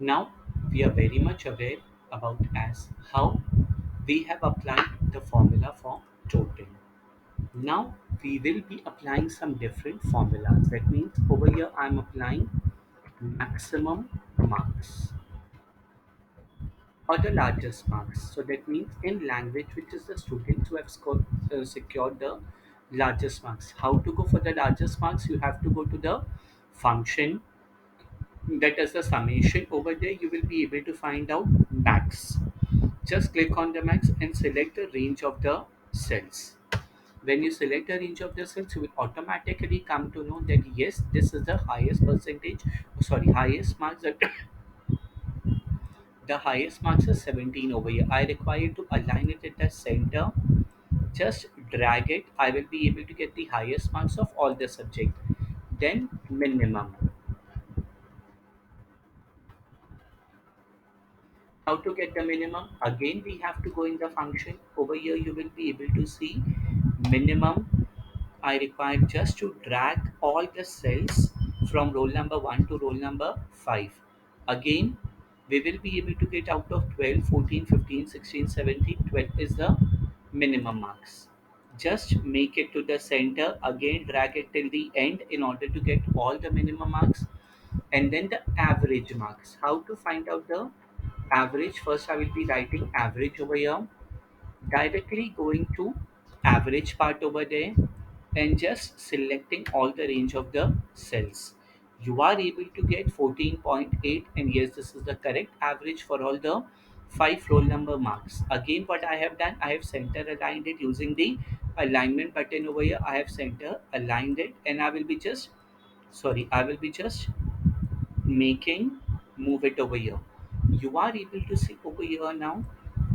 Now we are very much aware about as how we have applied the formula for total. Now we will be applying some different formulas. That means over here I am applying maximum marks or the largest marks. So that means in language, which is the students who have secured the largest marks. How to go for the largest marks? You have to go to the function that is the summation. Over there you will be able to find out max. Just click on the max and select the range of the cells. When you select the range of the cells, you will automatically come to know that yes, this is the highest percentage, sorry, highest marks that the highest marks is 17 over here. I require to align it at the center. Just drag it. I will be able to get the highest marks of all the subject. Then minimum. How to get the minimum? Again, we have to go in the function. Over here, you will be able to see minimum. I require just to drag all the cells from roll number 1 to roll number 5. Again, we will be able to get out of 12, 14, 15, 16, 17. 12 is the minimum marks. Just make it to the center. Again, drag it till the end in order to get all the minimum marks. And then the average marks. How to find out the average? First, I will be writing average over here, directly going to average part over there and just selecting all the range of the cells. You are able to get 14.8, and yes, this is the correct average for all the 5 roll number marks. Again, what I have done, I have center aligned it using the alignment button over here. I have center aligned it, and I will be just making move it over here. You are able to see over here now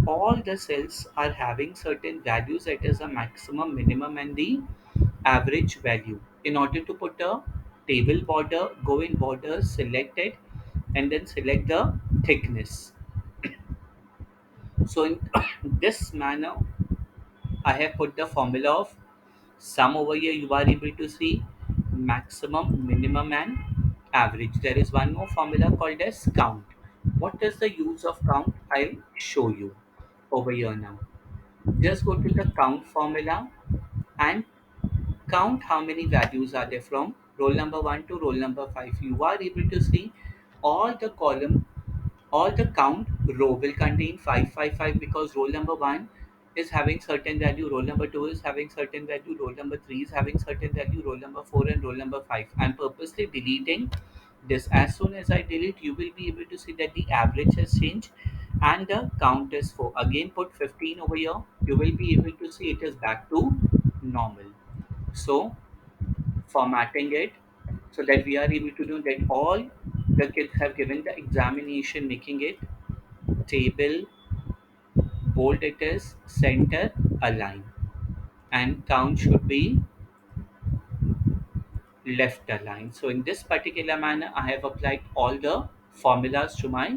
all the cells are having certain values, that is a maximum, minimum and the average value. In order to put a table border, go in border, select it, and then select the thickness. So in this manner I have put the formula of sum over here. You are able to see maximum, minimum and average. There is one more formula called as count. What is the use of count? I'll show you over here now. Just go to the count formula and count how many values are there from roll number 1 to roll number 5. You are able to see all the column, all the count row will contain 555 because roll number 1 is having certain value, roll number 2 is having certain value, roll number 3 is having certain value, roll number 4 and roll number 5. I'm purposely deleting this. As soon as I delete, you will be able to see that the average has changed and the count is 4. Again, put 15 over here. You will be able to see it is back to normal. So, formatting it so that we are able to do that all the kids have given the examination, making it table, bold it is, center, align, and count should be left align. So in this particular manner, I have applied all the formulas to my